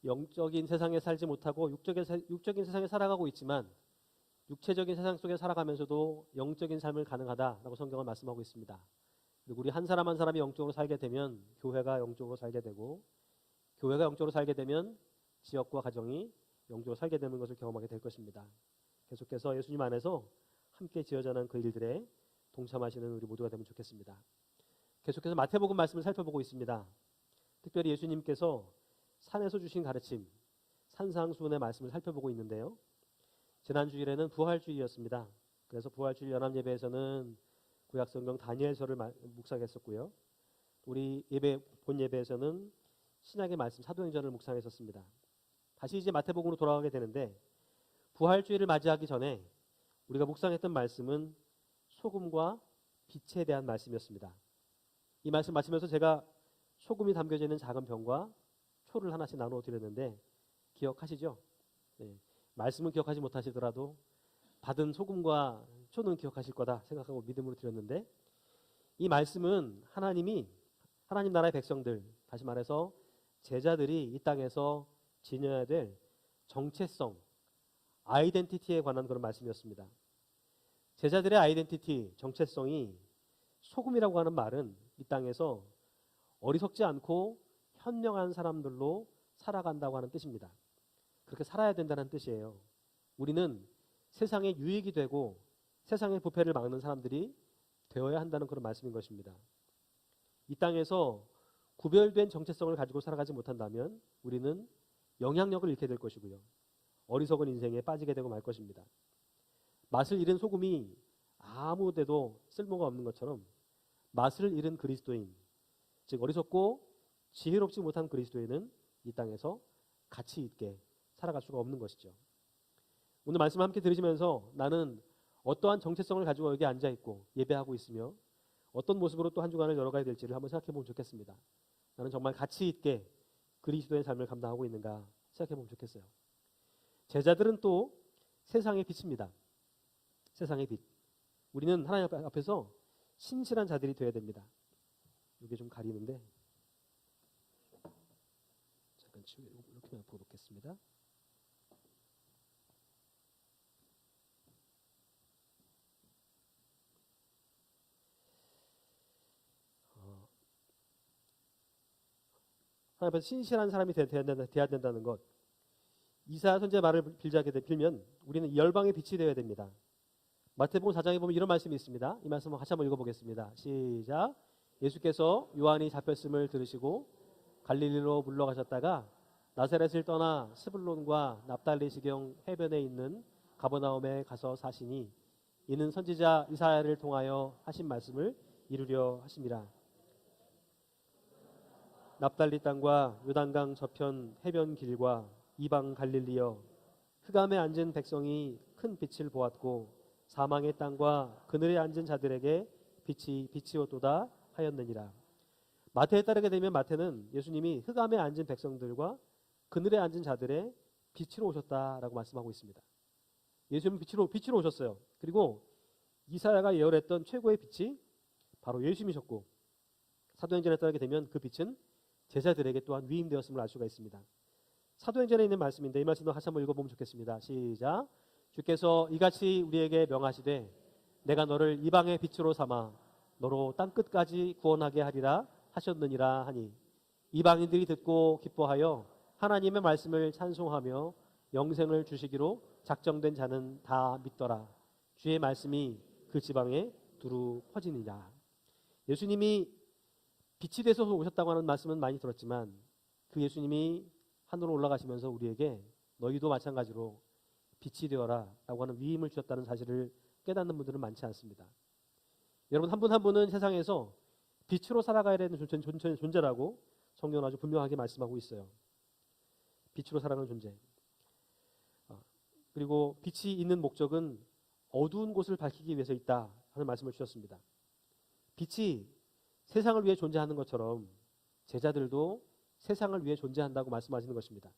영적인 세상에 살지 못하고 육적인 세상에 살아가고 있지만 육체적인 세상 속에 살아가면서도 영적인 삶을 가능하다라고 성경은 말씀하고 있습니다. 그리고 우리 한 사람 한 사람이 영적으로 살게 되면 교회가 영적으로 살게 되고, 교회가 영적으로 살게 되면 지역과 가정이 영적으로 살게 되는 것을 경험하게 될 것입니다. 계속해서 예수님 안에서 함께 지어져는 그 일들에 동참하시는 우리 모두가 되면 좋겠습니다. 계속해서 마태복음 말씀을 살펴보고 있습니다. 특별히 예수님께서 산에서 주신 가르침, 산상수훈의 말씀을 살펴보고 있는데요. 지난 주일에는 부활주일이었습니다. 그래서 부활주일 연합예배에서는 구약성경 다니엘서를 묵상했었고요. 우리 본 예배에서는 신약의 말씀 사도행전을 묵상했었습니다. 다시 이제 마태복음으로 돌아가게 되는데, 부활주일을 맞이하기 전에 우리가 묵상했던 말씀은 소금과 빛에 대한 말씀이었습니다. 이 말씀 마치면서 제가 소금이 담겨져 있는 작은 병과 초를 하나씩 나누어 드렸는데 기억하시죠? 네. 말씀은 기억하지 못하시더라도 받은 소금과 초는 기억하실 거다 생각하고 믿음으로 드렸는데, 이 말씀은 하나님 나라의 백성들, 다시 말해서 제자들이 이 땅에서 지녀야 될 정체성, 아이덴티티에 관한 그런 말씀이었습니다. 제자들의 아이덴티티, 정체성이 소금이라고 하는 말은 이 땅에서 어리석지 않고 현명한 사람들로 살아간다고 하는 뜻입니다. 그렇게 살아야 된다는 뜻이에요. 우리는 세상에 유익이 되고 세상의 부패를 막는 사람들이 되어야 한다는 그런 말씀인 것입니다. 이 땅에서 구별된 정체성을 가지고 살아가지 못한다면 우리는 영향력을 잃게 될 것이고요. 어리석은 인생에 빠지게 되고 말 것입니다. 맛을 잃은 소금이 아무 데도 쓸모가 없는 것처럼 맛을 잃은 그리스도인, 즉 어리석고 지혜롭지 못한 그리스도인은 이 땅에서 가치 있게 살아갈 수가 없는 것이죠. 오늘 말씀 함께 들으시면서 나는 어떠한 정체성을 가지고 여기 앉아 있고 예배하고 있으며 어떤 모습으로 또 한 주간을 열어가야 될지를 한번 생각해 보면 좋겠습니다. 나는 정말 가치 있게 그리스도의 삶을 감당하고 있는가 생각해 보면 좋겠어요. 제자들은 또 세상의 빛입니다. 세상의 빛. 우리는 하나님 앞에서 신실한 자들이 되어야 됩니다. 이게 좀 가리는데 잠깐 이렇게만 보겠습니다. 하나님 앞에서 신실한 사람이 되어야 된다는 것. 이사야 선지자 말을 빌면 우리는 열방의 빛이 되어야 됩니다. 마태복음 4장에 보면 이런 말씀이 있습니다. 이 말씀을 같이 한번 읽어보겠습니다. 시작. 예수께서 요한이 잡혔음을 들으시고 갈릴리로 물러가셨다가 나사렛을 떠나 스불론과 납달리 지경 해변에 있는 가버나움에 가서 사시니 이는 선지자 이사야를 통하여 하신 말씀을 이루려 하심이라. 납달리 땅과 요단강 저편 해변 길과 이방 갈릴리여, 흑암에 앉은 백성이 큰 빛을 보았고 사망의 땅과 그늘에 앉은 자들에게 빛이 비치었도다 하였느니라. 마태에 따르게 되면 마태는 예수님이 흑암에 앉은 백성들과 그늘에 앉은 자들의 빛으로 오셨다라고 말씀하고 있습니다. 예수님은 빛으로 오셨어요. 그리고 이사야가 예언했던 최고의 빛이 바로 예수님이셨고, 사도행전에 따르게 되면 그 빛은 제자들에게 또한 위임되었음을 알 수가 있습니다. 사도행전에 있는 말씀인데 이 말씀도 다시 한번 읽어보면 좋겠습니다. 시작. 주께서 이같이 우리에게 명하시되 내가 너를 이방의 빛으로 삼아 너로 땅끝까지 구원하게 하리라 하셨느니라 하니, 이방인들이 듣고 기뻐하여 하나님의 말씀을 찬송하며 영생을 주시기로 작정된 자는 다 믿더라. 주의 말씀이 그 지방에 두루 퍼지니라. 예수님이 빛이 되서 오셨다고 하는 말씀은 많이 들었지만 그 예수님이 하늘로 올라가시면서 우리에게 너희도 마찬가지로 빛이 되어라 라고 하는 위임을 주셨다는 사실을 깨닫는 분들은 많지 않습니다. 여러분 한 분 한 분은 세상에서 빛으로 살아가야 되는 존재라고 성경은 아주 분명하게 말씀하고 있어요. 빛으로 살아가는 존재. 그리고 빛이 있는 목적은 어두운 곳을 밝히기 위해서 있다 하는 말씀을 주셨습니다. 빛이 세상을 위해 존재하는 것처럼 제자들도 세상을 위해 존재한다고 말씀하시는 것입니다.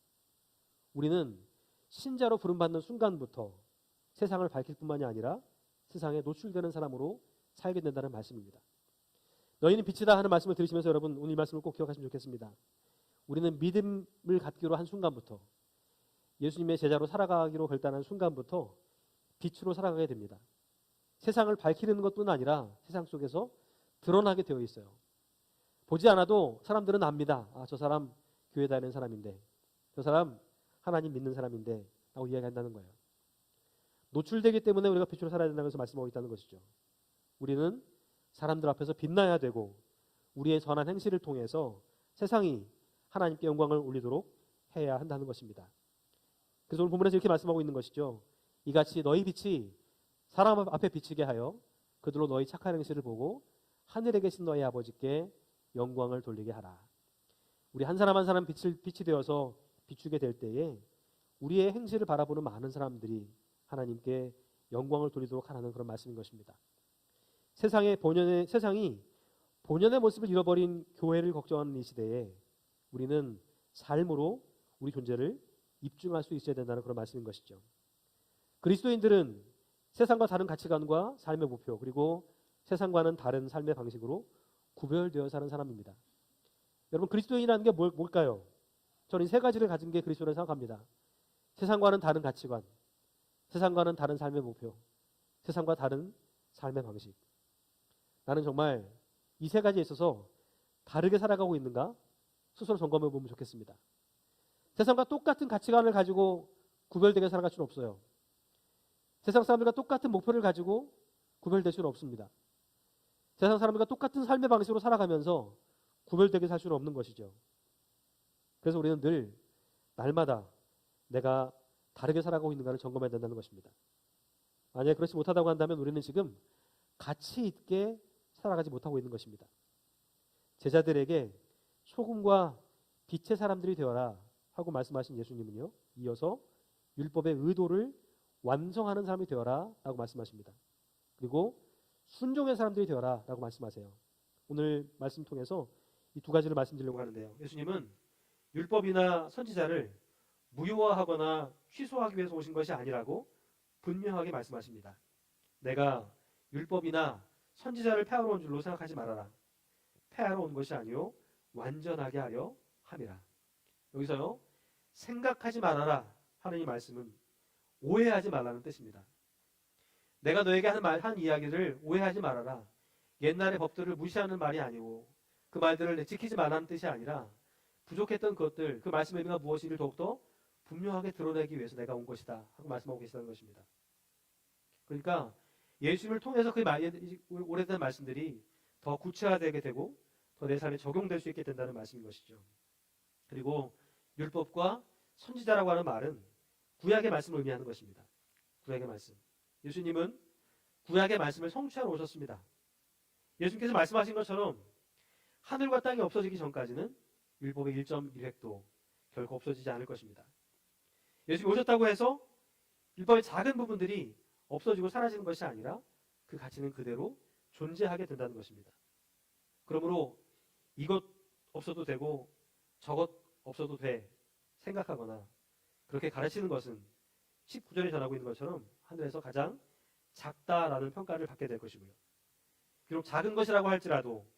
우리는 신자로 부름받는 순간부터 세상을 밝힐 뿐만이 아니라 세상에 노출되는 사람으로 살게 된다는 말씀입니다. 너희는 빛이다 하는 말씀을 들으시면서 여러분 오늘 이 말씀을 꼭 기억하시면 좋겠습니다. 우리는 믿음을 갖기로 한 순간부터, 예수님의 제자로 살아가기로 결단한 순간부터 빛으로 살아가게 됩니다. 세상을 밝히는 것뿐 아니라 세상 속에서 드러나게 되어 있어요. 보지 않아도 사람들은 압니다. 아, 저 사람 교회 다니는 사람인데, 저 사람 하나님 믿는 사람인데 라고 이야기한다는 거예요. 노출되기 때문에 우리가 빛으로 살아야 된다고 해서 말씀하고 있다는 것이죠. 우리는 사람들 앞에서 빛나야 되고 우리의 선한 행실을 통해서 세상이 하나님께 영광을 올리도록 해야 한다는 것입니다. 그래서 오늘 본문에서 이렇게 말씀하고 있는 것이죠. 이같이 너희 빛이 사람 앞에 비치게 하여 그들로 너희 착한 행실을 보고 하늘에 계신 너희 아버지께 영광을 돌리게 하라. 우리 한 사람 한 사람 빛이 되어서 비추게 될 때에 우리의 행실을 바라보는 많은 사람들이 하나님께 영광을 돌리도록 하라는 그런 말씀인 것입니다. 세상이 본연의 모습을 잃어버린 교회를 걱정하는 이 시대에 우리는 삶으로 우리 존재를 입증할 수 있어야 된다는 그런 말씀인 것이죠. 그리스도인들은 세상과 다른 가치관과 삶의 목표, 그리고 세상과는 다른 삶의 방식으로 구별되어 사는 사람입니다. 여러분, 그리스도인이라는 게 뭘까요? 저는 이 세 가지를 가진 게 그리스도라고 생각합니다. 세상과는 다른 가치관, 세상과는 다른 삶의 목표, 세상과 다른 삶의 방식. 나는 정말 이 세 가지에 있어서 다르게 살아가고 있는가 스스로 점검해 보면 좋겠습니다. 세상과 똑같은 가치관을 가지고 구별되게 살아갈 수는 없어요. 세상 사람들과 똑같은 목표를 가지고 구별될 수는 없습니다. 세상 사람들과 똑같은 삶의 방식으로 살아가면서 구별되게 살 수는 없는 것이죠. 그래서 우리는 늘 날마다 내가 다르게 살아가고 있는가를 점검해야 된다는 것입니다. 만약에 그렇지 못하다고 한다면 우리는 지금 가치 있게 살아가지 못하고 있는 것입니다. 제자들에게 소금과 빛의 사람들이 되어라 하고 말씀하신 예수님은요, 이어서 율법의 의도를 완성하는 사람이 되어라 라고 말씀하십니다. 그리고 순종의 사람들이 되어라 라고 말씀하세요. 오늘 말씀 통해서 이 두 가지를 말씀드리려고 하는데요. 예수님은 율법이나 선지자를 무효화하거나 취소하기 위해서 오신 것이 아니라고 분명하게 말씀하십니다. 내가 율법이나 선지자를 폐하러 온 줄로 생각하지 말아라. 폐하러 온 것이 아니요 완전하게 하려 함이라. 여기서요, 생각하지 말아라 하는 이 말씀은 오해하지 말라는 뜻입니다. 내가 너에게 한 이야기를 오해하지 말아라. 옛날의 법들을 무시하는 말이 아니고 그 말들을 지키지 말라는 뜻이 아니라 부족했던 것들, 그 말씀의 의미가 무엇인지를 더욱더 분명하게 드러내기 위해서 내가 온 것이다 하고 말씀하고 계시다는 것입니다. 그러니까 예수님을 통해서 그 오래된 말씀들이 더 구체화되게 되고 더 내 삶에 적용될 수 있게 된다는 말씀인 것이죠. 그리고 율법과 선지자라고 하는 말은 구약의 말씀을 의미하는 것입니다. 구약의 말씀. 예수님은 구약의 말씀을 성취하러 오셨습니다. 예수님께서 말씀하신 것처럼 하늘과 땅이 없어지기 전까지는 율법의 1.1획도 결코 없어지지 않을 것입니다. 예수님이 오셨다고 해서 율법의 작은 부분들이 없어지고 사라지는 것이 아니라 그 가치는 그대로 존재하게 된다는 것입니다. 그러므로 이것 없어도 되고 저것 없어도 돼 생각하거나 그렇게 가르치는 것은 19절에 전하고 있는 것처럼 하늘에서 가장 작다라는 평가를 받게 될 것이고요. 비록 작은 것이라고 할지라도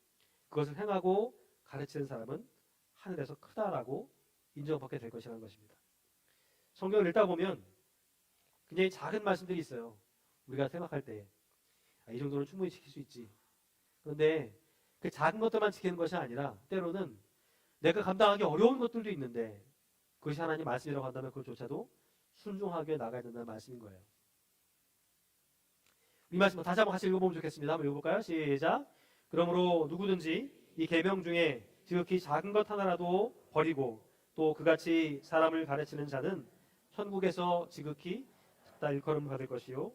그것을 행하고 가르치는 사람은 하늘에서 크다라고 인정받게 될 것이라는 것입니다. 성경을 읽다 보면 굉장히 작은 말씀들이 있어요. 우리가 생각할 때 이 정도는 충분히 지킬 수 있지. 그런데 그 작은 것들만 지키는 것이 아니라 때로는 내가 감당하기 어려운 것들도 있는데 그것이 하나님 말씀이라고 한다면 그것조차도 순종하게 나가야 된다는 말씀인 거예요. 이 말씀 다시 한번 같이 읽어보면 좋겠습니다. 한번 읽어볼까요? 시작. 그러므로 누구든지 이 계명 중에 지극히 작은 것 하나라도 버리고 또 그같이 사람을 가르치는 자는 천국에서 지극히 작다 일컬음 받을 것이요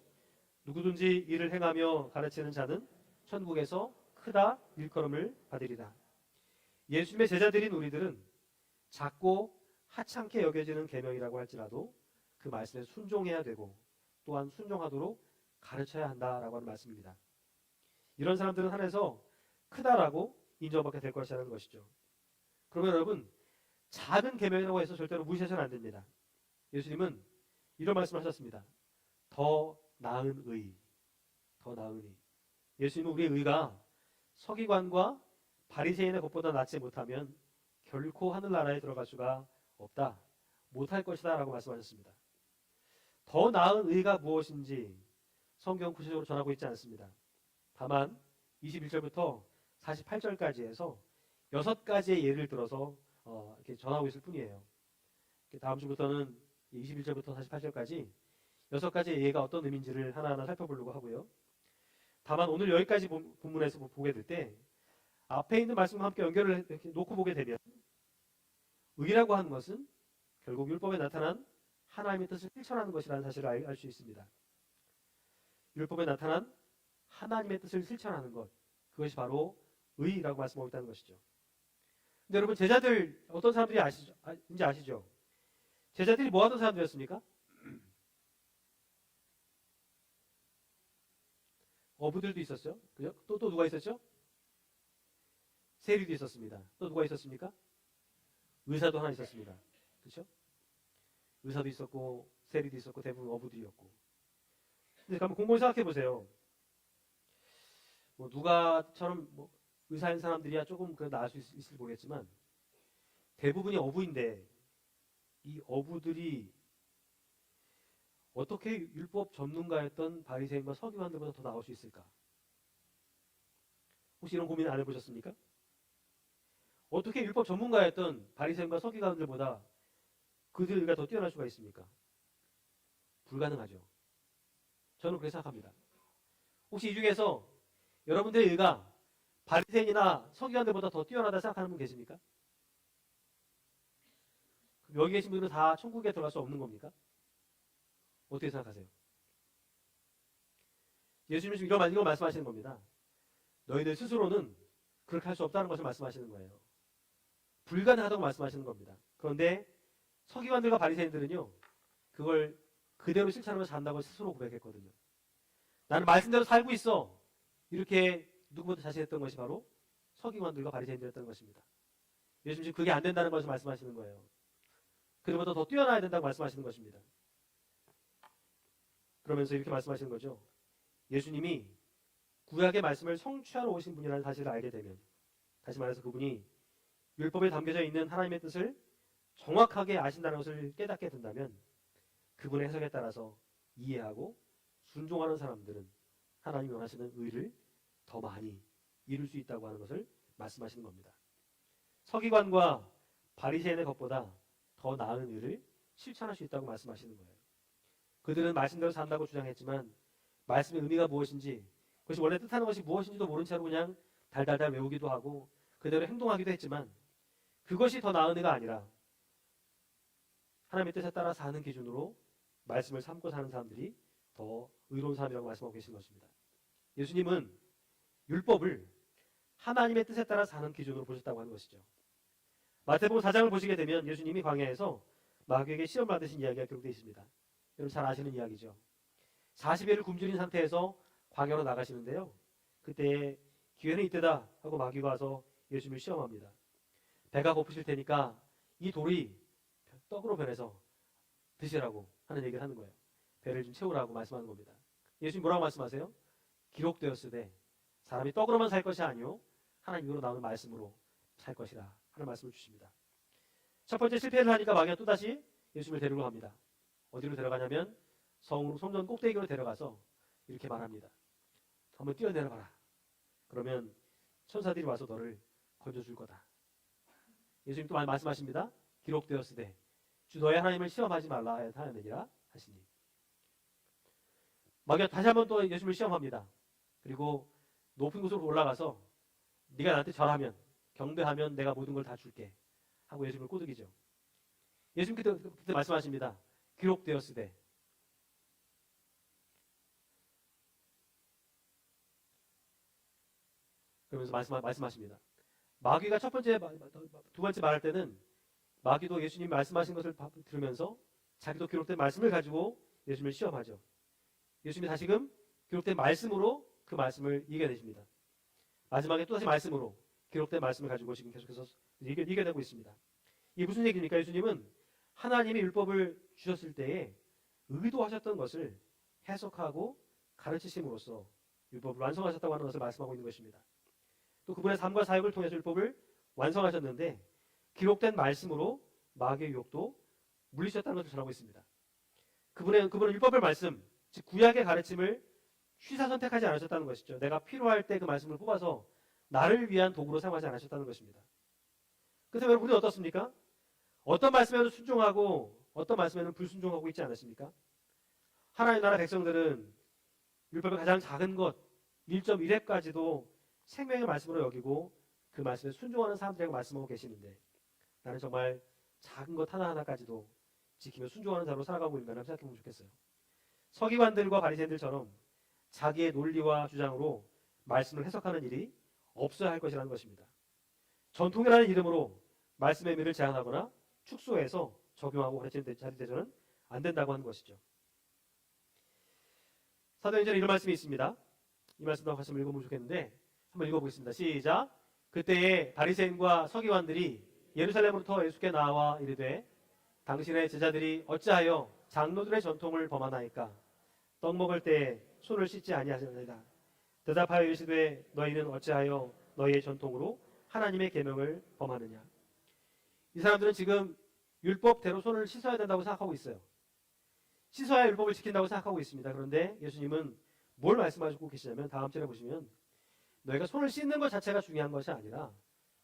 누구든지 이를 행하며 가르치는 자는 천국에서 크다 일컬음을 받으리라. 예수님의 제자들인 우리들은 작고 하찮게 여겨지는 계명이라고 할지라도 그 말씀에 순종해야 되고 또한 순종하도록 가르쳐야 한다라고 하는 말씀입니다. 이런 사람들은 하늘에서 크다라고 인정받게 될 것이라는 것이죠. 그러면 여러분, 작은 계명이라고 해서 절대로 무시하셔는 안 됩니다. 예수님은 이런 말씀을 하셨습니다. 더 나은 의, 더 나은 의. 예수님은 우리의 의가 서기관과 바리새인의 것보다 낫지 못하면 결코 하늘나라에 들어갈 수가 없다. 못할 것이다 라고 말씀하셨습니다. 더 나은 의가 무엇인지 성경 구체적으로 전하고 있지 않습니다. 다만 21절부터 48절까지 해서 6가지의 예를 들어서 이렇게 전하고 있을 뿐이에요. 다음 주부터는 21절부터 48절까지 6가지의 예가 어떤 의미인지를 하나하나 살펴보려고 하고요. 다만 오늘 여기까지 본문에서 보게 될 때 앞에 있는 말씀과 함께 연결을 이렇게 놓고 보게 되면 의라고 하는 것은 결국 율법에 나타난 하나님의 뜻을 실천하는 것이라는 사실을 알 수 있습니다. 율법에 나타난 하나님의 뜻을 실천하는 것, 그것이 바로 의라고 말씀하고 있다는 것이죠. 근데 여러분, 제자들 어떤 사람들이 아시죠? 제자들이 뭐 하던 사람들이었습니까? 어부들도 있었어요. 그죠? 또 누가 있었죠? 세리도 있었습니다. 또 누가 있었습니까? 의사도 하나 있었습니다. 그렇죠? 의사도 있었고 세리도 있었고 대부분 어부들이었고. 근데 한번 곰곰이 생각해 보세요. 뭐 누가처럼 뭐 의사인 사람들이야 조금 나을 수 있을지 모르겠지만 대부분이 어부인데 이 어부들이 어떻게 율법 전문가였던 바리새인과 서기관들보다 더 나을 수 있을까? 혹시 이런 고민 안 해보셨습니까? 어떻게 율법 전문가였던 바리새인과 서기관들보다 그들의 의가 더 뛰어날 수가 있습니까? 불가능하죠. 저는 그렇게 생각합니다. 혹시 이 중에서 여러분들의 의가 바리새인이나 서기관들보다 더 뛰어나다 생각하는 분 계십니까? 여기 계신 분들은 다 천국에 들어갈 수 없는 겁니까? 어떻게 생각하세요? 예수님은 지금 이런 말씀하시는 겁니다. 너희들 스스로는 그렇게 할 수 없다는 것을 말씀하시는 거예요. 불가능하다고 말씀하시는 겁니다. 그런데 서기관들과 바리새인들은요, 그걸 그대로 실천하면서 산다고 스스로 고백했거든요. 나는 말씀대로 살고 있어. 이렇게 누구보다 자신했던 것이 바로 서기관들과 바리새인들이었던 것입니다. 예수님 지금 그게 안 된다는 것을 말씀하시는 거예요. 그들보다 더 뛰어나야 된다고 말씀하시는 것입니다. 그러면서 이렇게 말씀하시는 거죠. 예수님이 구약의 말씀을 성취하러 오신 분이라는 사실을 알게 되면, 다시 말해서 그분이 율법에 담겨져 있는 하나님의 뜻을 정확하게 아신다는 것을 깨닫게 된다면 그분의 해석에 따라서 이해하고 순종하는 사람들은 하나님이 원하시는 의를 더 많이 이룰 수 있다고 하는 것을 말씀하시는 겁니다. 서기관과 바리새인의 것보다 더 나은 의를 실천할 수 있다고 말씀하시는 거예요. 그들은 말씀대로 산다고 주장했지만 말씀의 의미가 무엇인지, 그것이 원래 뜻하는 것이 무엇인지도 모른 채로 그냥 달달달 외우기도 하고 그대로 행동하기도 했지만 그것이 더 나은 의가 아니라 하나님의 뜻에 따라 사는 기준으로 말씀을 삼고 사는 사람들이 더 의로운 사람이라고 말씀하고 계신 것입니다. 예수님은 율법을 하나님의 뜻에 따라 사는 기준으로 보셨다고 하는 것이죠. 마태복음 4장을 보시게 되면 예수님이 광야에서 마귀에게 시험 받으신 이야기가 기록되어 있습니다. 여러분 잘 아시는 이야기죠. 40일을 굶주린 상태에서 광야로 나가시는데요. 그때 기회는 이때다 하고 마귀가 와서 예수님을 시험합니다. 배가 고프실 테니까 이 돌이 떡으로 변해서 드시라고 하는 얘기를 하는 거예요. 배를 좀 채우라고 말씀하는 겁니다. 예수님 뭐라고 말씀하세요? 기록되었으되 사람이 떡으로만 살 것이 아니요 하나님 입으로 나오는 말씀으로 살 것이라 하는 말씀을 주십니다. 첫 번째 실패를 하니까 마귀가 또다시 예수님을 데리러 갑니다. 어디로 데려가냐면 성전 꼭대기로 데려가서 이렇게 말합니다. 한번 뛰어내려봐라. 그러면 천사들이 와서 너를 건져줄 거다. 예수님 또 말씀하십니다. 기록되었으되 주 너의 하나님을 시험하지 말라 하느니라 하시니. 마귀가 다시 한번 또 예수님을 시험합니다. 그리고 높은 곳으로 올라가서 네가 나한테 절하면 경배하면 내가 모든 걸 다 줄게 하고 예수님을 꼬드기죠. 예수님 그때 말씀하십니다. 기록되었으되. 그러면서 말씀하십니다. 마귀가 두 번째 말할 때는 마귀도 예수님 말씀하신 것을 들으면서 자기도 기록된 말씀을 가지고 예수님을 시험하죠. 예수님이 다시금 기록된 말씀으로 그 말씀을 이겨내십니다. 마지막에 또다시 말씀으로 기록된 말씀을 가지고 지금 계속해서 이겨내고 있습니다. 이게 무슨 얘기입니까? 예수님은 하나님이 율법을 주셨을 때에 의도하셨던 것을 해석하고 가르치심으로써 율법을 완성하셨다고 하는 것을 말씀하고 있는 것입니다. 또 그분의 삶과 사역을 통해서 율법을 완성하셨는데 기록된 말씀으로 마귀의 유혹도 물리쳤다는 것을 전하고 있습니다. 그분은 율법의 말씀, 즉 구약의 가르침을 취사 선택하지 않으셨다는 것이죠. 내가 필요할 때 그 말씀을 뽑아서 나를 위한 도구로 사용하지 않으셨다는 것입니다. 그래서 여러분, 우리는 어떻습니까? 어떤 말씀에는 순종하고 어떤 말씀에는 불순종하고 있지 않으십니까? 하나님 나라 백성들은 율법의 가장 작은 것 1.1획까지도 생명의 말씀으로 여기고 그 말씀에 순종하는 사람들에게 말씀하고 계시는데, 나는 정말 작은 것 하나하나까지도 지키며 순종하는 자로 살아가고 있는가 생각해보면 좋겠어요. 서기관들과 바리새인들처럼 자기의 논리와 주장으로 말씀을 해석하는 일이 없어야 할 것이라는 것입니다. 전통이라는 이름으로 말씀의 의미를 제한하거나 축소해서 적용하고 가르치는 자리 대전은 안 된다고 하는 것이죠. 사도행전에 이런 말씀이 있습니다. 이 말씀도 같이 읽어보면 좋겠는데 한번 읽어보겠습니다. 시작. 그때에 바리새인과 서기관들이 예루살렘으로부터 예수께 나와 이르되 당신의 제자들이 어찌하여 장로들의 전통을 범하나이까? 떡 먹을 때 손을 씻지 아니하시나이다. 대답하여 이르시되 너희는 어찌하여 너희의 전통으로 하나님의 계명을 범하느냐? 이 사람들은 지금 율법대로 손을 씻어야 된다고 생각하고 있어요. 씻어야 율법을 지킨다고 생각하고 있습니다. 그런데 예수님은 뭘 말씀하시고 계시냐면 다음 절에 보시면 너희가 손을 씻는 것 자체가 중요한 것이 아니라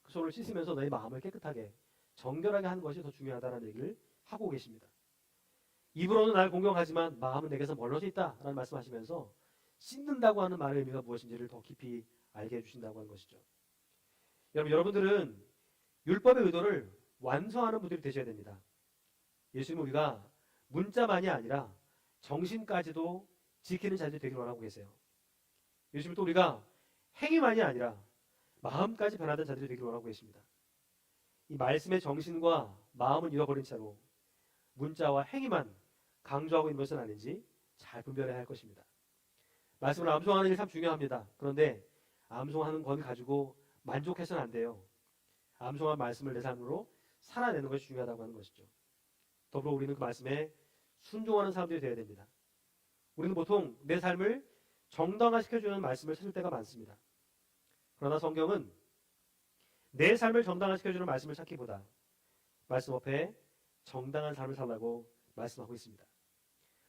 그 손을 씻으면서 너희 마음을 깨끗하게 정결하게 하는 것이 더 중요하다는 얘기를 하고 계십니다. 입으로는 날 공경하지만 마음은 내게서 멀어져 있다라는 말씀하시면서 씻는다고 하는 말의 의미가 무엇인지를 더 깊이 알게 해주신다고 하는 것이죠. 여러분들은 율법의 의도를 완성하는 분들이 되셔야 됩니다. 예수님은 우리가 문자만이 아니라 정신까지도 지키는 자들이 되기를 원하고 계세요. 예수님은 또 우리가 행위만이 아니라 마음까지 변화된 자들이 되기를 원하고 계십니다. 이 말씀의 정신과 마음을 잃어버린 채로 문자와 행위만 강조하고 있는 것은 아닌지 잘 분별해야 할 것입니다. 말씀을 암송하는 일 참 중요합니다. 그런데 암송하는 것 가지고 만족해서는 안 돼요. 암송한 말씀을 내 삶으로 살아내는 것이 중요하다고 하는 것이죠. 더불어 우리는 그 말씀에 순종하는 사람들이 되어야 됩니다. 우리는 보통 내 삶을 정당화시켜주는 말씀을 찾을 때가 많습니다. 그러나 성경은 내 삶을 정당화시켜주는 말씀을 찾기보다 말씀 앞에 정당한 삶을 살라고 말씀하고 있습니다.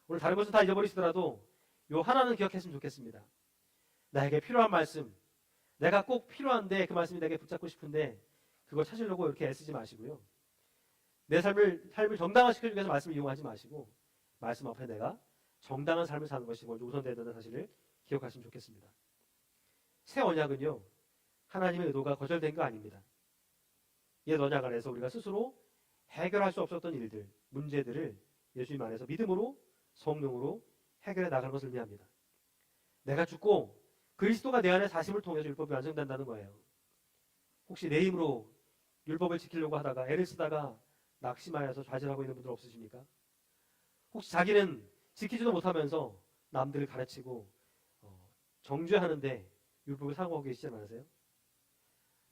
오늘 다른 것은 다 잊어버리시더라도 요 하나는 기억했으면 좋겠습니다. 나에게 필요한 말씀, 내가 꼭 필요한데 그 말씀이 내게 붙잡고 싶은데 그걸 찾으려고 이렇게 애쓰지 마시고요. 내 삶을 정당화시켜주기 위해서 말씀을 이용하지 마시고 말씀 앞에 내가 정당한 삶을 사는 것이 먼저 우선되어야 된다는 사실을 기억하시면 좋겠습니다. 새 언약은요, 하나님의 의도가 거절된 거 아닙니다. 옛 언약 안에서 우리가 스스로 해결할 수 없었던 일들, 문제들을 예수님 안에서 믿음으로 성령으로 해결해 나가는 것을 의미합니다. 내가 죽고 그리스도가 내 안에 사심을 통해서 율법이 완성된다는 거예요. 혹시 내 힘으로 율법을 지키려고 하다가 애를 쓰다가 낙심하여서 좌절하고 있는 분들 없으십니까? 혹시 자기는 지키지도 못하면서 남들을 가르치고 정죄하는데 율법을 사용하고 계시지 않으세요?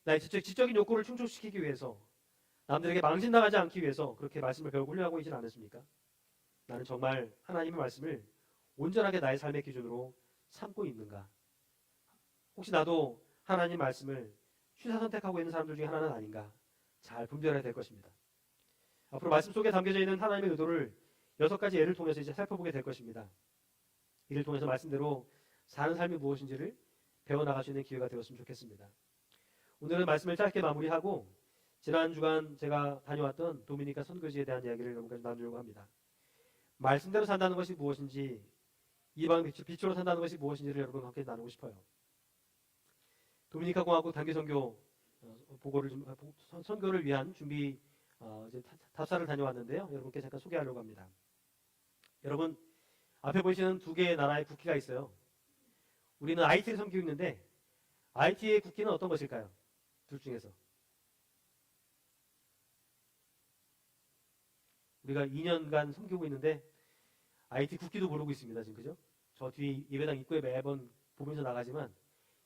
나의 지적인 욕구를 충족시키기 위해서 남들에게 망신당하지 않기 위해서 그렇게 말씀을 배우고 훈련하고 있지는 않으십니까? 나는 정말 하나님의 말씀을 온전하게 나의 삶의 기준으로 삼고 있는가? 혹시 나도 하나님 말씀을 취사 선택하고 있는 사람들 중에 하나는 아닌가? 잘 분별해야 될 것입니다. 앞으로 말씀 속에 담겨져 있는 하나님의 의도를 6가지 예를 통해서 이제 살펴보게 될 것입니다. 이를 통해서 말씀대로 사는 삶이 무엇인지를 배워나갈 수 있는 기회가 되었으면 좋겠습니다. 오늘은 말씀을 짧게 마무리하고 지난 주간 제가 다녀왔던 도미니카 선교지에 대한 이야기를 여러분까지 나누려고 합니다. 말씀대로 산다는 것이 무엇인지, 이방 빛으로 산다는 것이 무엇인지를 여러분과 함께 나누고 싶어요. 도미니카 공화국 단기 선교 선교를 위한 준비 이제 답사를 다녀왔는데요. 여러분께 잠깐 소개하려고 합니다. 여러분 앞에 보시는 2개의 나라의 국기가 있어요. 우리는 IT를 섬기고 있는데 IT의 국기는 어떤 것일까요? 둘 중에서 우리가 2년간 섬기고 있는데 IT 국기도 모르고 있습니다. 지금 그죠? 저 뒤 예배당 입구에 매번 보면서 나가지만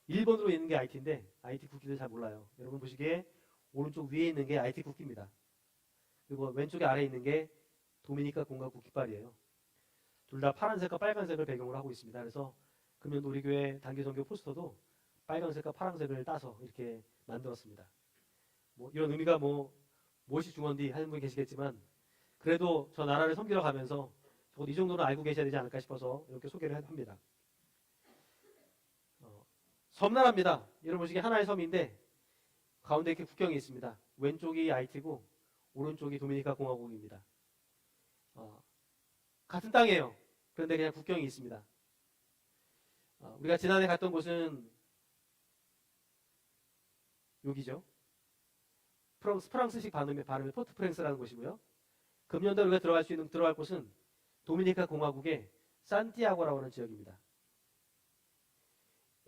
1번으로 있는 게 IT인데 IT 국기를 잘 몰라요. 여러분 보시기에 오른쪽 위에 있는 게 IT 국기입니다. 그리고 왼쪽에 아래에 있는 게 도미니카 공화국 깃발이에요. 둘 다 파란색과 빨간색을 배경으로 하고 있습니다. 그래서 금년도 우리 교회 단기선교 포스터도 빨간색과 파란색을 따서 이렇게 만들었습니다. 뭐 이런 의미가 뭐 무엇이 중요한지 하는 분이 계시겠지만 그래도 저 나라를 섬기러 가면서 적어도 이 정도는 알고 계셔야 되지 않을까 싶어서 이렇게 소개를 합니다. 섬나라입니다. 여러분 보시기에 하나의 섬인데 가운데 이렇게 국경이 있습니다. 왼쪽이 하이티고 오른쪽이 도미니카 공화국입니다. 같은 땅이에요. 그런데 그냥 국경이 있습니다. 우리가 지난해 갔던 곳은 여기죠. 프랑스식 발음의 포트프랑스라는 곳이고요. 금년도 우리가 들어갈 곳은 도미니카 공화국의 산티아고라고 하는 지역입니다.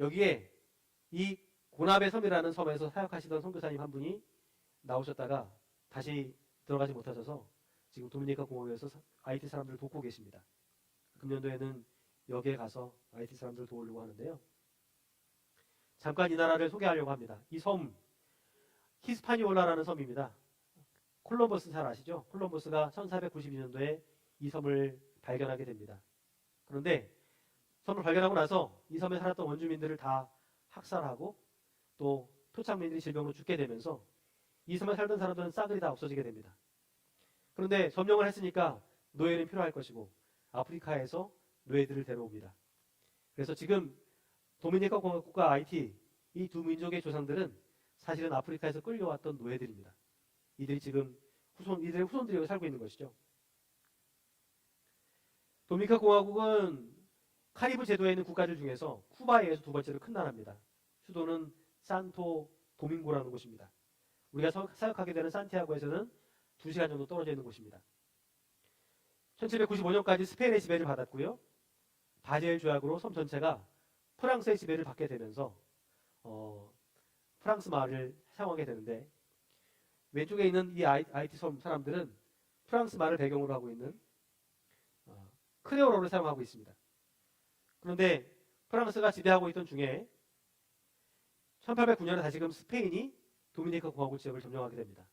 여기에 이 고나베 섬이라는 섬에서 사역하시던 선교사님 한 분이 나오셨다가 다시 들어가지 못하셔서 지금 도미니카 공화국에서 IT 사람들을 돕고 계십니다. 금년도에는 여기에 가서 IT 사람들을 도우려고 하는데요. 잠깐 이 나라를 소개하려고 합니다. 이 섬, 히스파니올라라는 섬입니다. 콜럼버스 잘 아시죠? 콜럼버스가 1492년도에 이 섬을 발견하게 됩니다. 그런데 섬을 발견하고 나서 이 섬에 살았던 원주민들을 다 학살하고 또 토착민들이 질병으로 죽게 되면서 이 섬에 살던 사람들은 싸그리 다 없어지게 됩니다. 그런데 점령을 했으니까 노예는 필요할 것이고 아프리카에서 노예들을 데려옵니다. 그래서 지금 도미니카 공화국과 하이티 이 두 민족의 조상들은 사실은 아프리카에서 끌려왔던 노예들입니다. 이들이 지금 이들의 후손들이 여기 살고 있는 것이죠. 도미니카 공화국은 카리브 제도에 있는 국가들 중에서 쿠바에 의해서 두 번째로 큰 나라입니다. 수도는 산토 도밍고라는 곳입니다. 우리가 사역하게 되는 산티아고에서는 2시간 정도 떨어져 있는 곳입니다. 1795년까지 스페인의 지배를 받았고요. 바젤 조약으로 섬 전체가 프랑스의 지배를 받게 되면서 프랑스 말을 사용하게 되는데 왼쪽에 있는 이 IT 섬 사람들은 프랑스 말을 배경으로 하고 있는 크레올어를 사용하고 있습니다. 그런데 프랑스가 지배하고 있던 중에 1809년에 다시금 스페인이 도미니카 공화국 지역을 점령하게 됩니다.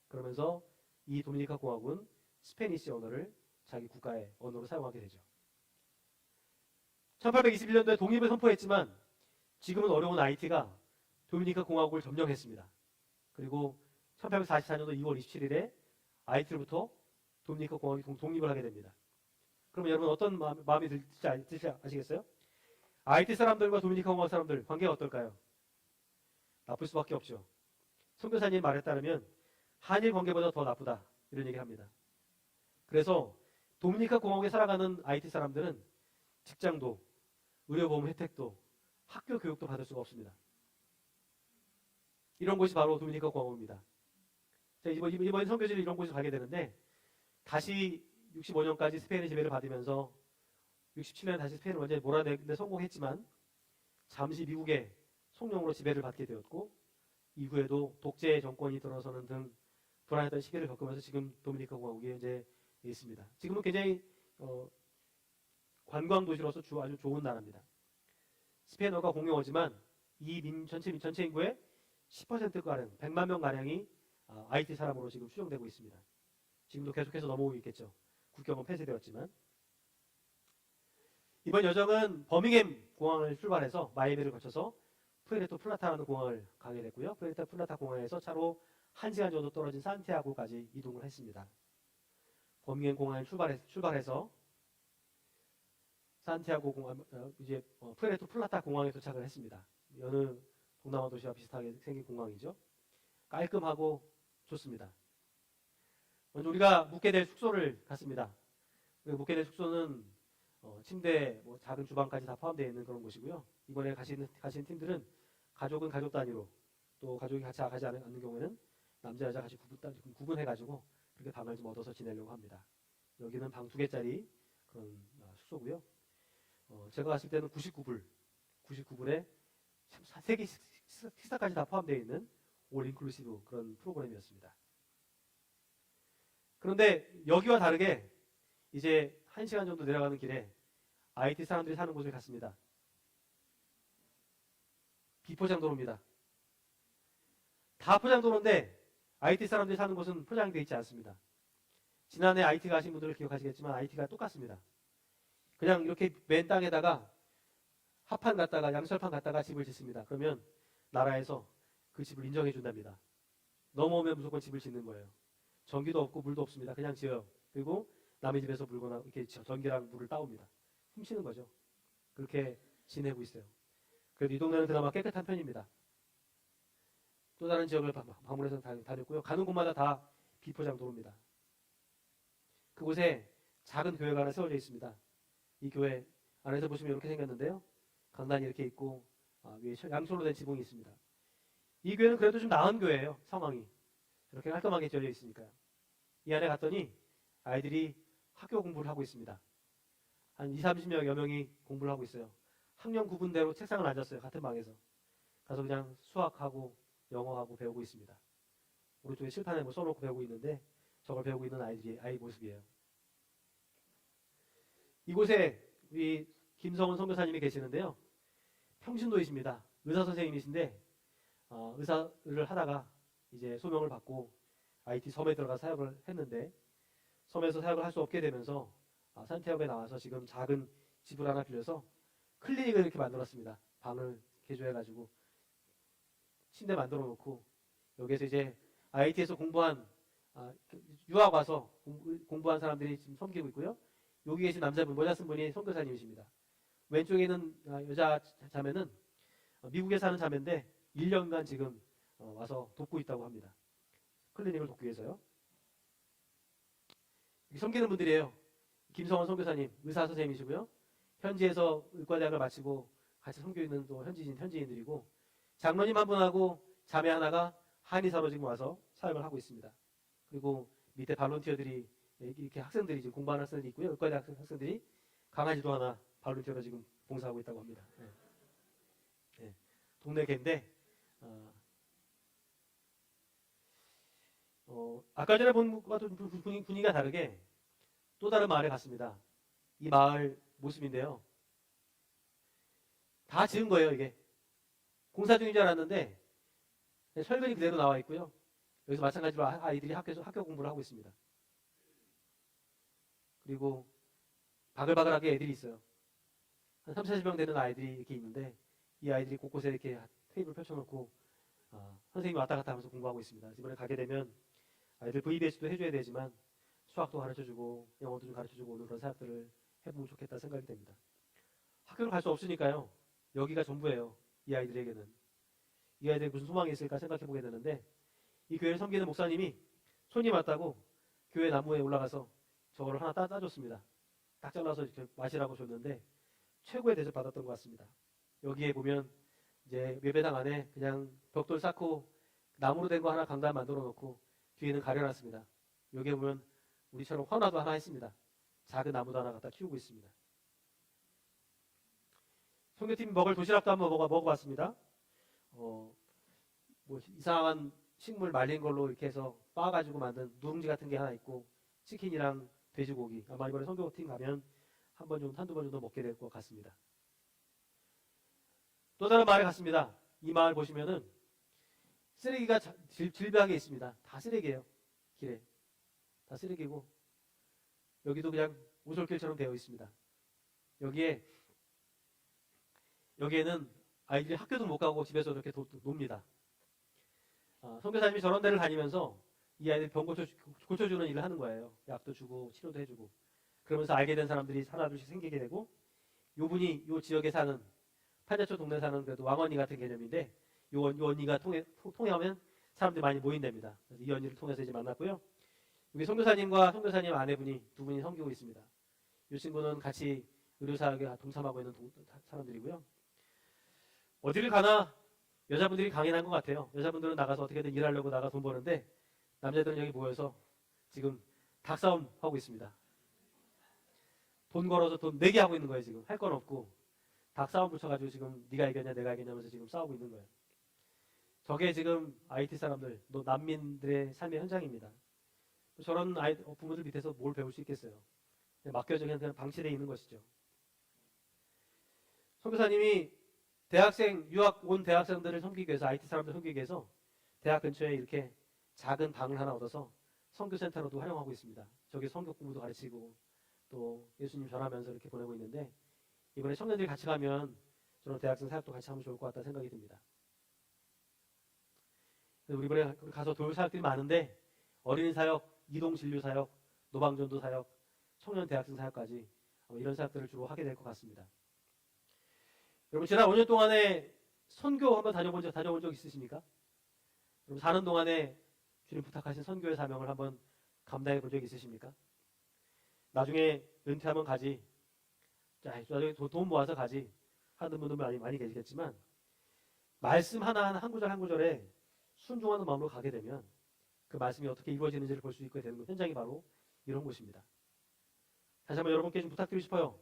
그러면서 이 도미니카 공화국은 스페니시 언어를 자기 국가의 언어로 사용하게 되죠. 1821년도에 독립을 선포했지만 지금은 어려운 하이티가 도미니카 공화국을 점령했습니다. 그리고 1844년도 2월 27일에 하이티로부터 도미니카 공화국이 독립을 하게 됩니다. 그럼 여러분 어떤 마음이 들지 아시겠어요? 하이티 사람들과 도미니카 공화국 사람들 관계가 어떨까요? 나쁠 수밖에 없죠. 선교사님 말에 따르면 한일 관계보다 더 나쁘다 이런 얘기를 합니다. 그래서 도미니카 공화국에 살아가는 하이티 사람들은 직장도 의료보험 혜택도 학교 교육도 받을 수가 없습니다. 이런 곳이 바로 도미니카 공화국입니다. 이번 선교지를 이런 곳에 가게 되는데 다시 65년까지 스페인의 지배를 받으면서 67년에 다시 스페인을 완전히 몰아내는데 성공했지만 잠시 미국의 속령으로 지배를 받게 되었고 이후에도 독재 정권이 들어서는 등 불안했던 시기를 겪으면서 지금 도미니카 공화국이 현재 있습니다. 지금은 굉장히 관광 도시로서 아주 좋은 나라입니다. 스페인어가 공용어지만 이 전체 인구의 10%가량 100만 명 가량이 IT 사람으로 지금 추정되고 있습니다. 지금도 계속해서 넘어오고 있겠죠. 국경은 폐쇄되었지만 이번 여정은 버밍햄 공항을 출발해서 마이애미를 거쳐서 푸에르토 플라타라는 공항을 가게 됐고요. 푸에르토 플라타 공항에서 차로 1시간 정도 떨어진 산티아고까지 이동을 했습니다. 버밍햄 공항을 출발해서 산티아고 공항 이제 푸에르토 플라타 공항에 도착을 했습니다. 여느 동남아 도시와 비슷하게 생긴 공항이죠. 깔끔하고 좋습니다. 먼저 우리가 묵게 될 숙소를 갔습니다. 묵게 될 숙소는 침대, 작은 주방까지 다 포함되어 있는 그런 곳이고요. 이번에 가시는 팀들은 가족은 가족 단위로 또 가족이 같이 가지 않는 경우에는 남자 여자 같이 구분해가지고 그렇게 방을 좀 얻어서 지내려고 합니다. 여기는 방 2개짜리 그런 숙소고요. 제가 갔을 때는 99불에 3개 식사까지 다 포함되어 있는 올 인클루시브 그런 프로그램이었습니다. 그런데 여기와 다르게 이제 1시간 정도 내려가는 길에 IT 사람들이 사는 곳을 갔습니다. 비포장도로입니다. 다 포장도로인데 IT 사람들이 사는 곳은 포장되어 있지 않습니다. 지난해 IT 가신 분들을 기억하시겠지만 IT가 똑같습니다. 그냥 이렇게 맨 땅에다가 합판 갖다가 양철판 갖다가 집을 짓습니다. 그러면 나라에서 그 집을 인정해 준답니다. 넘어오면 무조건 집을 짓는 거예요. 전기도 없고 물도 없습니다. 그냥 지어요. 그리고 남의 집에서 물거나 이렇게 전기랑 물을 따옵니다. 훔치는 거죠. 그렇게 지내고 있어요. 그래도 이 동네는 그나마 깨끗한 편입니다. 또 다른 지역을 방문해서 다녔고요. 가는 곳마다 다 비포장 도로입니다. 그곳에 작은 교회가 하나 세워져 있습니다. 이 교회 안에서 보시면 이렇게 생겼는데요. 강단이 이렇게 있고 위에 양초로 된 지붕이 있습니다. 이 교회는 그래도 좀 나은 교회예요. 상황이 이렇게 깔끔하게 지어져 있으니까요. 이 안에 갔더니 아이들이 학교 공부를 하고 있습니다. 한 20, 30여 명이 공부를 하고 있어요. 학년 구분대로 책상을 앉았어요. 같은 방에서. 가서 그냥 수학하고 영어하고 배우고 있습니다. 오른쪽에 칠판에 뭐 써놓고 배우고 있는데 저걸 배우고 있는 아이 모습이에요. 이곳에 우리 김성훈 선교사님이 계시는데요. 평신도이십니다. 의사 선생님이신데 의사를 하다가 이제 소명을 받고 IT 섬에 들어가 사역을 했는데 섬에서 사역을 할 수 없게 되면서 산티아고에 나와서 지금 작은 집을 하나 빌려서 클리닉을 이렇게 만들었습니다. 방을 개조해가지고 침대 만들어 놓고 여기에서 이제 IT에서 공부한 유학 와서 공부한 사람들이 지금 섬기고 있고요. 여기 계신 남자분 모자 쓴 분이 선교사님이십니다. 왼쪽에 있는 여자 자매는 미국에 사는 자매인데 1년간 지금 와서 돕고 있다고 합니다. 클리닉을 돕기 위해서요. 섬기는 분들이에요. 김성원 선교사님 의사 선생님이시고요. 현지에서 의과대학을 마치고 같이 섬기고 있는 또 현지인들이고 장로님 한 분하고 자매 하나가 한의사로 지금 와서 사역을 하고 있습니다. 그리고 밑에 발론티어들이 이렇게 학생들이 지금 공부하는 학생들이 있고요. 의과대학 학생들이 강아지도 하나 발론티어로 지금 봉사하고 있다고 합니다. 네. 네. 동네 개인데 아까 전에 본 것과 좀 분위기가 다르게 또 다른 마을에 갔습니다. 이 마을 모습인데요. 다 지은 거예요, 이게. 공사 중인 줄 알았는데 설명이 그대로 나와 있고요. 여기서 마찬가지로 아이들이 학교 공부를 하고 있습니다. 그리고 바글바글하게 애들이 있어요. 한 3, 40명 되는 아이들이 이렇게 있는데 이 아이들이 곳곳에 이렇게 테이블 펼쳐놓고 선생님이 왔다 갔다 하면서 공부하고 있습니다. 이번에 가게 되면 아이들 VBS도 해줘야 되지만 수학도 가르쳐주고 영어도 좀 가르쳐주고 오는 그런 사역들을 해보면 좋겠다 생각이 됩니다. 학교를 갈 수 없으니까요. 여기가 전부예요. 이 아이들에게는. 이 아이들이 무슨 소망이 있을까 생각해보게 되는데 이 교회를 섬기는 목사님이 손님 왔다고 교회 나무에 올라가서 저거를 하나 따줬습니다. 딱 잘라서 이렇게 마시라고 줬는데 최고의 대접 받았던 것 같습니다. 여기에 보면 이제 예배당 안에 그냥 벽돌 쌓고 나무로 된 거 하나 강단 만들어 놓고 뒤에는 가려놨습니다. 여기에 보면 우리처럼 화나도 하나 했습니다. 작은 나무도 하나 갖다 키우고 있습니다. 선교팀 먹을 도시락도 한번 먹어봤습니다. 뭐 이상한 식물 말린 걸로 이렇게 해서 빻아가지고 만든 누룽지 같은 게 하나 있고 치킨이랑 돼지고기. 아마 이번에 선교팀 가면 한두 번 정도 먹게 될 것 같습니다. 또 다른 마을에 갔습니다. 이 마을 보시면은 쓰레기가 질비하게 있습니다. 다 쓰레기예요. 길에. 다 쓰레기고 여기도 그냥 오솔길처럼 되어 있습니다. 여기에는 아이들이 학교도 못 가고 집에서 이렇게 놉니다. 선교사님이 저런 데를 다니면서 이 아이들 병 고쳐주는 일을 하는 거예요. 약도 주고 치료도 해주고 그러면서 알게 된 사람들이 하나둘씩 생기게 되고 요 지역에 사는 판자촌 동네 사는 그래도 왕언니 같은 개념인데 요 언니가 통하면 사람들이 많이 모인답니다. 그래서 이 언니를 통해서 이제 만났고요. 여기 선교사님과 선교사님 아내분이 두 분이 섬기고 있습니다. 이 친구는 같이 의료사역에 동참하고 있는 사람들이고요. 어디를 가나 여자분들이 강인한 것 같아요. 여자분들은 나가서 어떻게든 일하려고 나가 돈 버는데 남자들은 여기 모여서 지금 닭싸움 하고 있습니다. 돈 걸어서 돈 내게 하고 있는 거예요. 지금 할 건 없고 닭싸움 붙여가지고 지금 네가 이겼냐 내가 이겼냐면서 지금 싸우고 있는 거예요. 저게 지금 IT 사람들, 난민들의 삶의 현장입니다. 저런 부모들 밑에서 뭘 배울 수 있겠어요. 맡겨져 그냥 방치되어 있는 것이죠. 선교사님이 유학 온 대학생들을 섬기기 위해서 IT 사람들 섬기기 위해서 대학 근처에 이렇게 작은 방을 하나 얻어서 선교센터로도 활용하고 있습니다. 저기 선교 공부도 가르치고 또 예수님 전하면서 이렇게 보내고 있는데 이번에 청년들이 같이 가면 저런 대학생 사역도 같이 하면 좋을 것 같다 생각이 듭니다. 우리 이번에 가서 도울 사역들이 많은데 어린이 사역 이동 진료 사역, 노방전도 사역, 청년 대학생 사역까지 이런 사역들을 주로 하게 될 것 같습니다. 여러분 지난 5년 동안에 선교 한번 다녀본 적 있으십니까? 여러분 사는 동안에 주님 부탁하신 선교의 사명을 한번 감당해 본 적 있으십니까? 나중에 은퇴하면 가지, 나중에 돈 모아서 가지 하는 분들 많이 계시겠지만 말씀 하나하나 한 구절 한 구절에 순종하는 마음으로 가게 되면 그 말씀이 어떻게 이루어지는지를 볼 수 있게 되는 현장이 바로 이런 곳입니다. 다시 한번 여러분께 좀 부탁드리고 싶어요.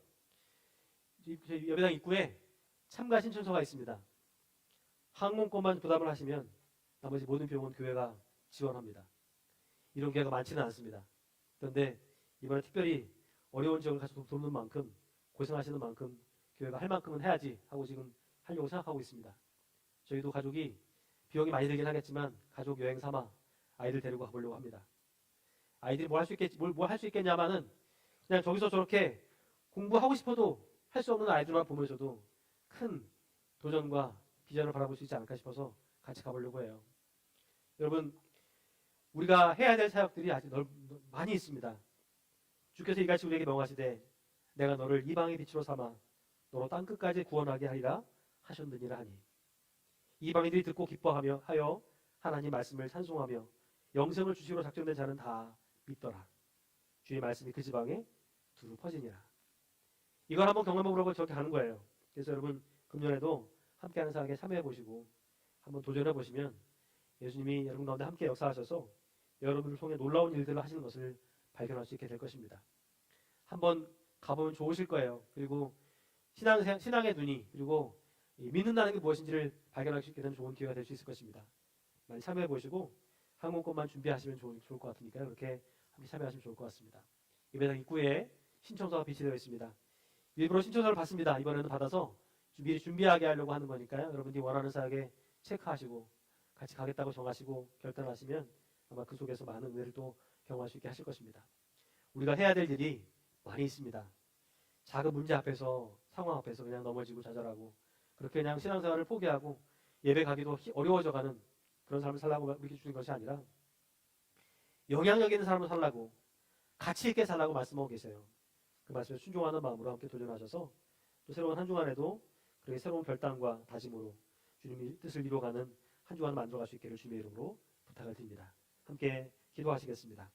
예배당 입구에 참가 신청서가 있습니다. 항공권만 부담을 하시면 나머지 모든 비용은 교회가 지원합니다. 이런 교회가 많지는 않습니다. 그런데 이번에 특별히 어려운 지역을 같이 돕는 만큼 고생하시는 만큼 교회가 할 만큼은 해야지 하고 지금 하려고 생각하고 있습니다. 저희도 가족이 비용이 많이 들긴 하겠지만 가족 여행 삼아 아이들 데리고 가보려고 합니다. 아이들이 뭘 할 수 있겠냐마는 그냥 저기서 저렇게 공부하고 싶어도 할 수 없는 아이들만 보면서도 큰 도전과 비전을 바라볼 수 있지 않을까 싶어서 같이 가보려고 해요. 여러분 우리가 해야 될 사역들이 아직 많이 있습니다. 주께서 이같이 우리에게 명하시되 내가 너를 이방의 빛으로 삼아 너로 땅끝까지 구원하게 하리라 하셨느니라 하니 이방인들이 듣고 기뻐하며 하여 하나님 말씀을 찬송하며 영생을 주시기로 작정된 자는 다 믿더라. 주의 말씀이 그 지방에 두루 퍼지니라. 이걸 한번 경험해 보라고 저렇게 가는 거예요. 그래서 여러분 금년에도 함께하는 사역에 참여해 보시고 한번 도전해 보시면 예수님이 여러분 가운데 함께 역사하셔서 여러분을 통해 놀라운 일들을 하시는 것을 발견할 수 있게 될 것입니다. 한번 가보면 좋으실 거예요. 그리고 신앙의 눈이 그리고 믿는다는 게 무엇인지를 발견할 수 있게 되는 좋은 기회가 될 수 있을 것입니다. 많이 참여해 보시고 항공권만 준비하시면 좋을 것 같으니까요. 그렇게 함께 참여하시면 좋을 것 같습니다. 예배당 입구에 신청서가 비치되어 있습니다. 일부러 신청서를 받습니다. 이번에는 받아서 미리 준비하게 하려고 하는 거니까요. 여러분들이 원하는 사역에 체크하시고 같이 가겠다고 정하시고 결단하시면 아마 그 속에서 많은 은혜를 또 경험할 수 있게 하실 것입니다. 우리가 해야 될 일이 많이 있습니다. 작은 문제 앞에서 상황 앞에서 그냥 넘어지고 좌절하고 그렇게 그냥 신앙생활을 포기하고 예배 가기도 어려워져가는 그런 삶을 살라고 우리에게 주는 것이 아니라 영향력 있는 삶을 살라고 가치 있게 살라고 말씀하고 계세요. 그 말씀에 순종하는 마음으로 함께 도전하셔서 또 새로운 한 주간에도 그렇게 새로운 결단과 다짐으로 주님의 뜻을 이루어가는 한 주간을 만들어갈 수 있기를 주님의 이름으로 부탁을 드립니다. 함께 기도하시겠습니다.